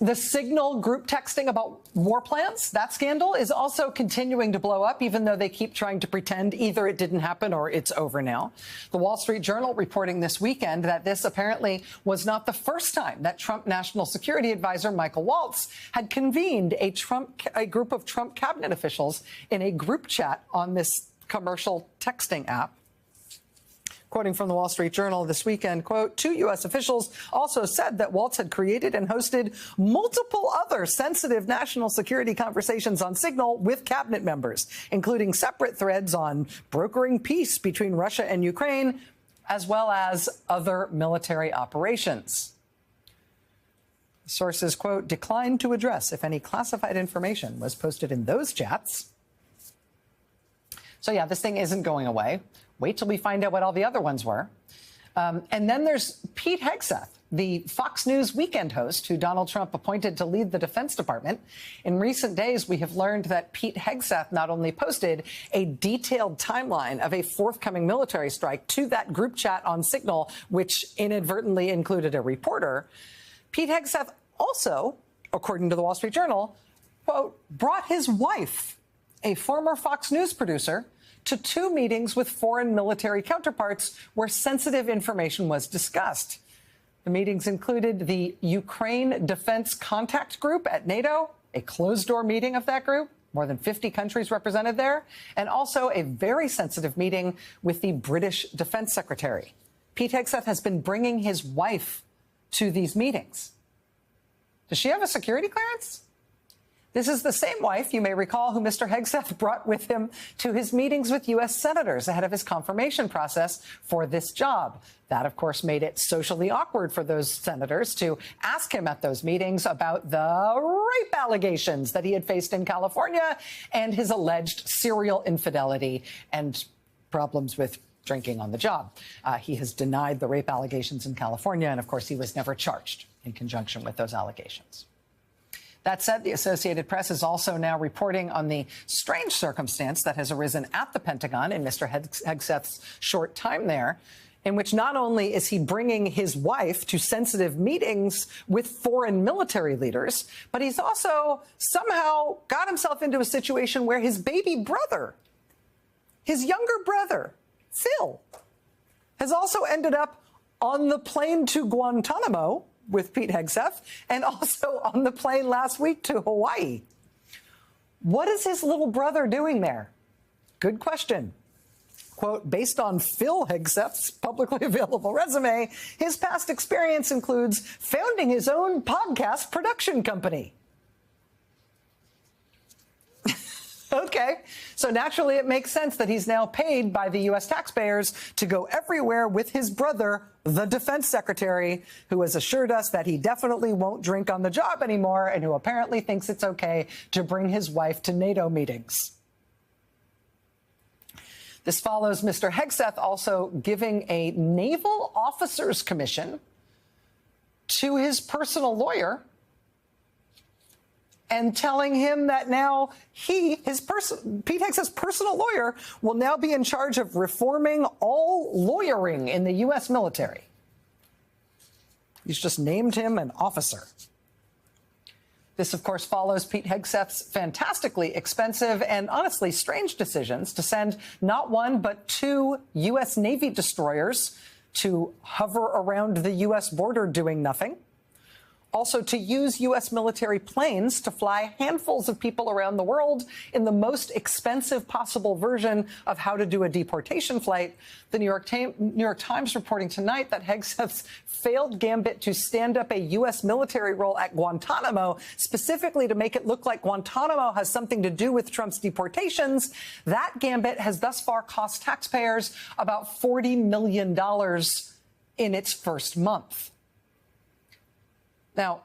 The Signal group texting about war plans, that scandal is also continuing to blow up, even though they keep trying to pretend either it didn't happen or it's over now. The Wall Street Journal reporting this weekend that this apparently was not the first time that Trump National Security Advisor Michael Waltz had convened a group of Trump cabinet officials in a group chat on this commercial texting app. Quoting from the Wall Street Journal this weekend, quote, 2 U.S. officials also said that Waltz had created and hosted multiple other sensitive national security conversations on Signal with cabinet members, including separate threads on brokering peace between Russia and Ukraine, as well as other military operations. Sources, quote, declined to address if any classified information was posted in those chats. So, yeah, this thing isn't going away. Wait till we find out what all the other ones were. And then there's Pete Hegseth, the Fox News weekend host who Donald Trump appointed to lead the Defense Department. In recent days, we have learned that Pete Hegseth not only posted a detailed timeline of a forthcoming military strike to that group chat on Signal, which inadvertently included a reporter. Pete Hegseth also, according to the Wall Street Journal, quote, brought his wife, a former Fox News producer, to 2 meetings with foreign military counterparts where sensitive information was discussed. The meetings included the Ukraine Defense Contact Group at NATO, a closed-door meeting of that group, more than 50 countries represented there, and also a very sensitive meeting with the British Defense Secretary. Pete Hegseth has been bringing his wife to these meetings. Does she have a security clearance? This is the same wife, you may recall, who Mr. Hegseth brought with him to his meetings with U.S. senators ahead of his confirmation process for this job. That, of course, made it socially awkward for those senators to ask him at those meetings about the rape allegations that he had faced in California and his alleged serial infidelity and problems with drinking on the job. He has denied the rape allegations in California, and, of course, he was never charged in conjunction with those allegations. That said, the Associated Press is also now reporting on the strange circumstance that has arisen at the Pentagon in Mr. Hegseth's short time there, in which not only is he bringing his wife to sensitive meetings with foreign military leaders, but he's also somehow got himself into a situation where his baby brother, his younger brother, Phil, has also ended up on the plane to Guantanamo with Pete Hegseth, and also on the plane last week to Hawaii. What is his little brother doing there? Good question. Quote, based on Phil Hegseth's publicly available resume, his past experience includes founding his own podcast production company. Okay, so naturally it makes sense that he's now paid by the U.S. taxpayers to go everywhere with his brother, the defense secretary, who has assured us that he definitely won't drink on the job anymore and who apparently thinks it's okay to bring his wife to NATO meetings. This follows Mr. Hegseth also giving a naval officers commission to his personal lawyer and telling him that now Pete Hegseth's personal lawyer will now be in charge of reforming all lawyering in the U.S. military. He's just named him an officer. This, of course, follows Pete Hegseth's fantastically expensive and honestly strange decisions to send not 1 but 2 U.S. Navy destroyers to hover around the U.S. border doing nothing. Also, to use U.S. military planes to fly handfuls of people around the world in the most expensive possible version of how to do a deportation flight. The New York Times reporting tonight that Hegseth's failed gambit to stand up a U.S. military role at Guantanamo, specifically to make it look like Guantanamo has something to do with Trump's deportations, that gambit has thus far cost taxpayers about $40 million in its first month. Now,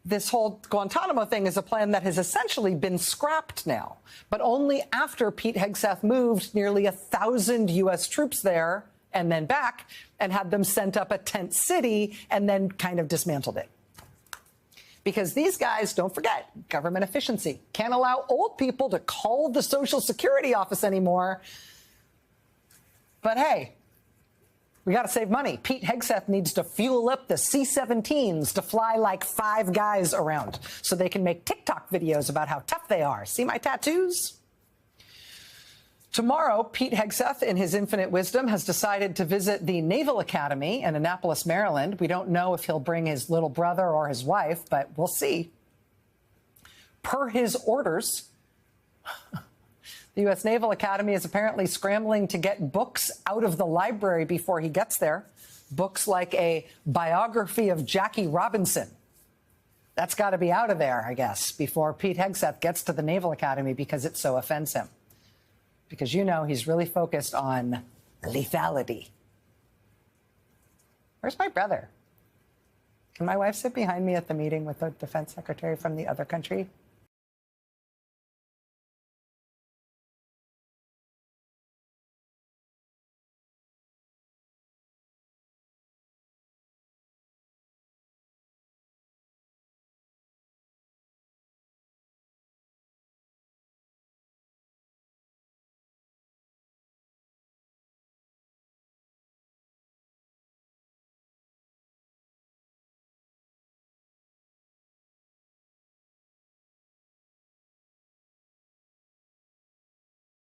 this whole Guantanamo thing is a plan that has essentially been scrapped now, but only after Pete Hegseth moved nearly 1,000 U.S. troops there and then back and had them sent up a tent city and then kind of dismantled it. Because these guys, don't forget, government efficiency, can't allow old people to call the Social Security office anymore. But hey, We got to save money. Pete Hegseth needs to fuel up the C-17s to fly like 5 guys around so they can make TikTok videos about how tough they are. See my tattoos? Tomorrow, Pete Hegseth, in his infinite wisdom, has decided to visit the Naval Academy in Annapolis, Maryland. We don't know if he'll bring his little brother or his wife, but we'll see. Per his orders, the U.S. Naval Academy is apparently scrambling to get books out of the library before he gets there. Books like a biography of Jackie Robinson. That's got to be out of there, I guess, before Pete Hegseth gets to the Naval Academy because it so offends him. Because, you know, he's really focused on lethality. Where's my brother? Can my wife sit behind me at the meeting with the defense secretary from the other country?